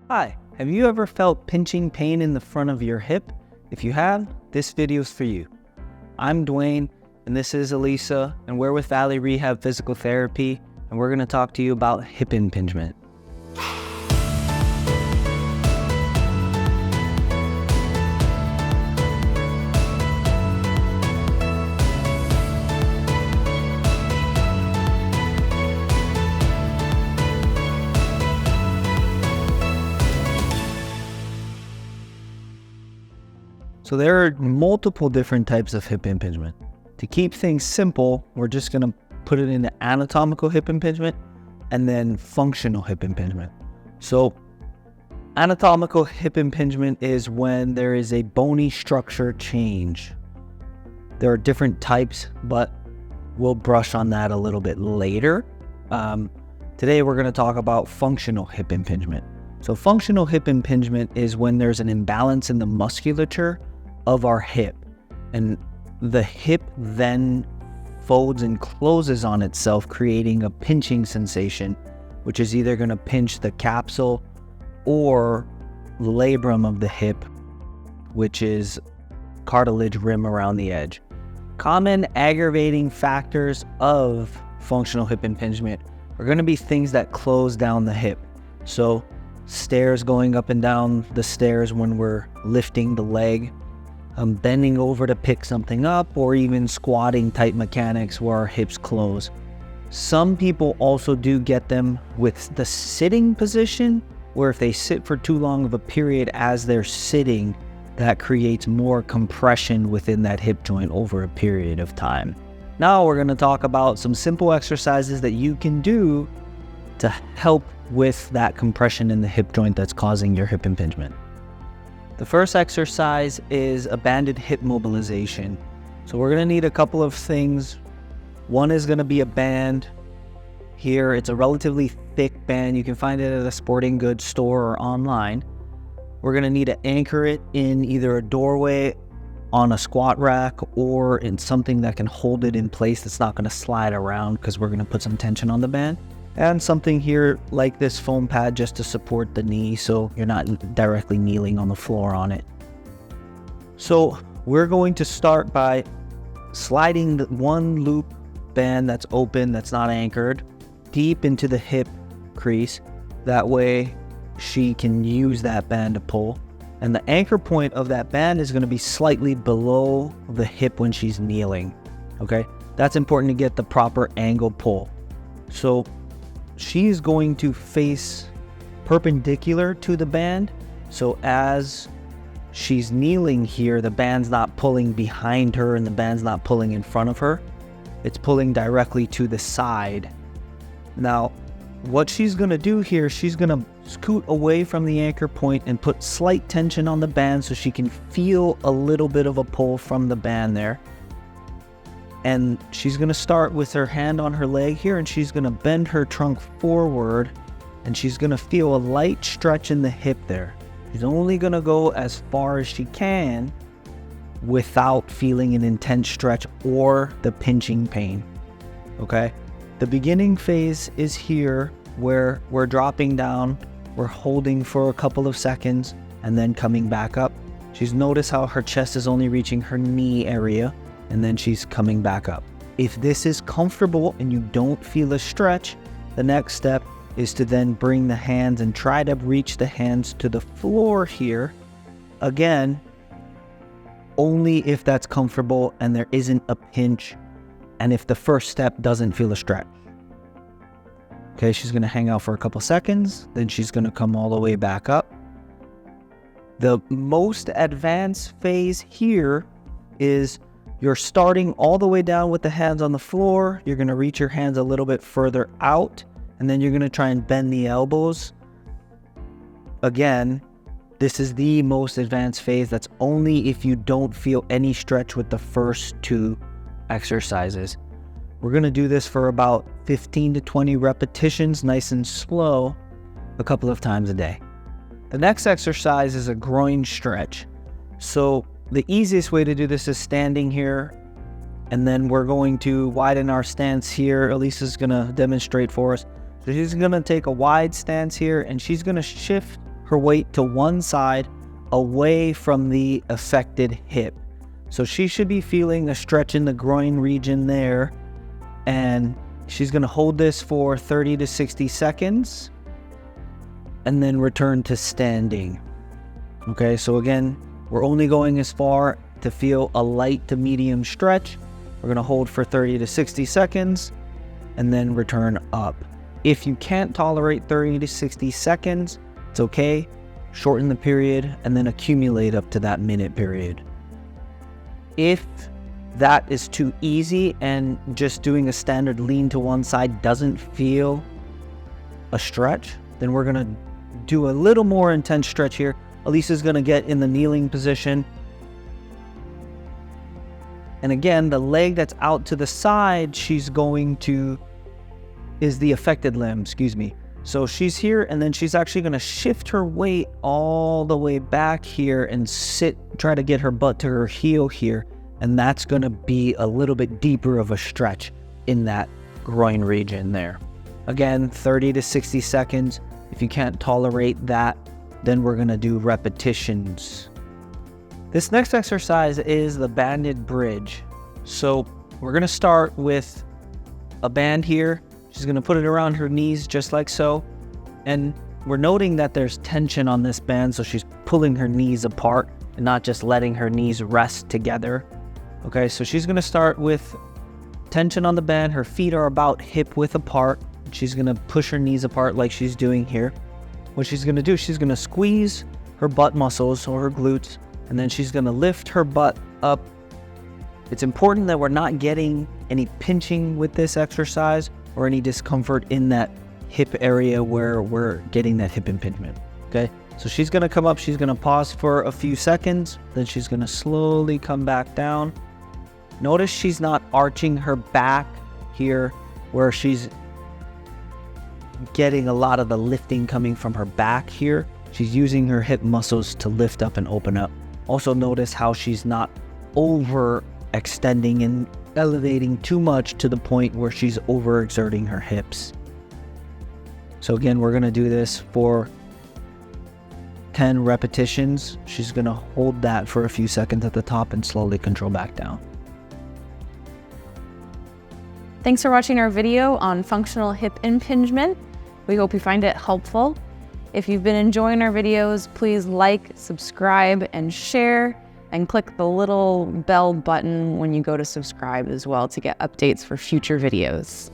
Hi, have you ever felt pinching pain in the front of your hip? If you have, this video is for you. I'm Dwayne, and this is Elisa, and we're with Valley Rehab Physical Therapy, and we're going to talk to you about hip impingement. So there are multiple different types of hip impingement. To keep things simple, we're just going to put it into anatomical hip impingement and then functional hip impingement. So anatomical hip impingement is when there is a bony structure change. There are different types, but we'll brush on that a little bit later. Today we're going to talk about functional hip impingement. So functional hip impingement is when there's an imbalance in the musculature of our hip, and the hip then folds and closes on itself, creating a pinching sensation, which is either going to pinch the capsule or labrum of the hip, which is cartilage rim around the edge. Common aggravating factors of functional hip impingement are going to be things that close down the hip. So stairs, going up and down the stairs when we're lifting the leg, bending over to pick something up, or even squatting type mechanics where our hips close. Some people also do get them with the sitting position, where if they sit for too long of a period as they're sitting, that creates more compression within that hip joint over a period of time. Now we're going to talk about some simple exercises that you can do to help with that compression in the hip joint that's causing your hip impingement. The first exercise is a banded hip mobilization. So we're going to need a couple of things. One is going to be a band. Here, it's a relatively thick band. You can find it at a sporting goods store or online. We're going to need to anchor it in either a doorway, on a squat rack, or in something that can hold it in place that's not going to slide around, because we're going to put some tension on the band. And something here like this foam pad just to support the knee so you're not directly kneeling on the floor on it. So we're going to start by sliding the one loop band that's open, that's not anchored, deep into the hip crease. That way she can use that band to pull. And the anchor point of that band is going to be slightly below the hip when she's kneeling. Okay, that's important to get the proper angle pull. So she's going to face perpendicular to the band. So as she's kneeling here, the band's not pulling behind her and the band's not pulling in front of her. It's pulling directly to the side. Now, what she's going to do here, she's going to scoot away from the anchor point and put slight tension on the band so she can feel a little bit of a pull from the band there. And she's going to start with her hand on her leg here, and she's going to bend her trunk forward, and she's going to feel a light stretch in the hip there. She's only going to go as far as she can without feeling an intense stretch or the pinching pain. Okay? The beginning phase is here, where we're dropping down, we're holding for a couple of seconds, and then coming back up. She's noticed how her chest is only reaching her knee area, and then she's coming back up. If this is comfortable and you don't feel a stretch, the next step is to then bring the hands and try to reach the hands to the floor here. Again, only if that's comfortable and there isn't a pinch, and if the first step doesn't feel a stretch. Okay, she's going to hang out for a couple seconds, then she's going to come all the way back up. The most advanced phase here is you're starting all the way down with the hands on the floor. You're going to reach your hands a little bit further out, and then you're going to try and bend the elbows. Again, this is the most advanced phase. That's only if you don't feel any stretch with the first two exercises. We're going to do this for about 15 to 20 repetitions, nice and slow, a couple of times a day. The next exercise is a groin stretch. So the easiest way to do this is standing here, and then we're going to widen our stance here. Elisa's going to demonstrate for us. So she's going to take a wide stance here, and she's going to shift her weight to one side away from the affected hip. So she should be feeling a stretch in the groin region there. And she's going to hold this for 30 to 60 seconds and then return to standing. Okay, so again, we're only going as far to feel a light to medium stretch. We're going to hold for 30 to 60 seconds and then return up. If you can't tolerate 30 to 60 seconds, it's okay. Shorten the period and then accumulate up to that minute period. If that is too easy and just doing a standard lean to one side doesn't feel a stretch, then we're gonna do a little more intense stretch here. Elisa's gonna get in the kneeling position. And again, the leg that's out to the side, is the affected limb, So she's here, and then she's actually gonna shift her weight all the way back here and try to get her butt to her heel here. And that's gonna be a little bit deeper of a stretch in that groin region there. Again, 30 to 60 seconds. If you can't tolerate that, then we're gonna do repetitions. This next exercise is the banded bridge. So we're gonna start with a band here. She's gonna put it around her knees just like so. And we're noting that there's tension on this band, so she's pulling her knees apart and not just letting her knees rest together. Okay, so she's gonna start with tension on the band. Her feet are about hip width apart. She's gonna push her knees apart like she's doing here. What she's gonna do, she's gonna squeeze her butt muscles or her glutes, and then she's gonna lift her butt up. It's important that we're not getting any pinching with this exercise or any discomfort in that hip area where we're getting that hip impingement. Okay, so she's gonna come up, she's gonna pause for a few seconds, then she's gonna slowly come back down. Notice she's not arching her back here where she's getting a lot of the lifting coming from her back here. She's using her hip muscles to lift up and open up. Also notice how she's not overextending and elevating too much to the point where she's overexerting her hips. So again, we're gonna do this for 10 repetitions. She's gonna hold that for a few seconds at the top and slowly control back down. Thanks for watching our video on functional hip impingement. We hope you find it helpful. If you've been enjoying our videos, please like, subscribe, and share, and click the little bell button when you go to subscribe as well to get updates for future videos.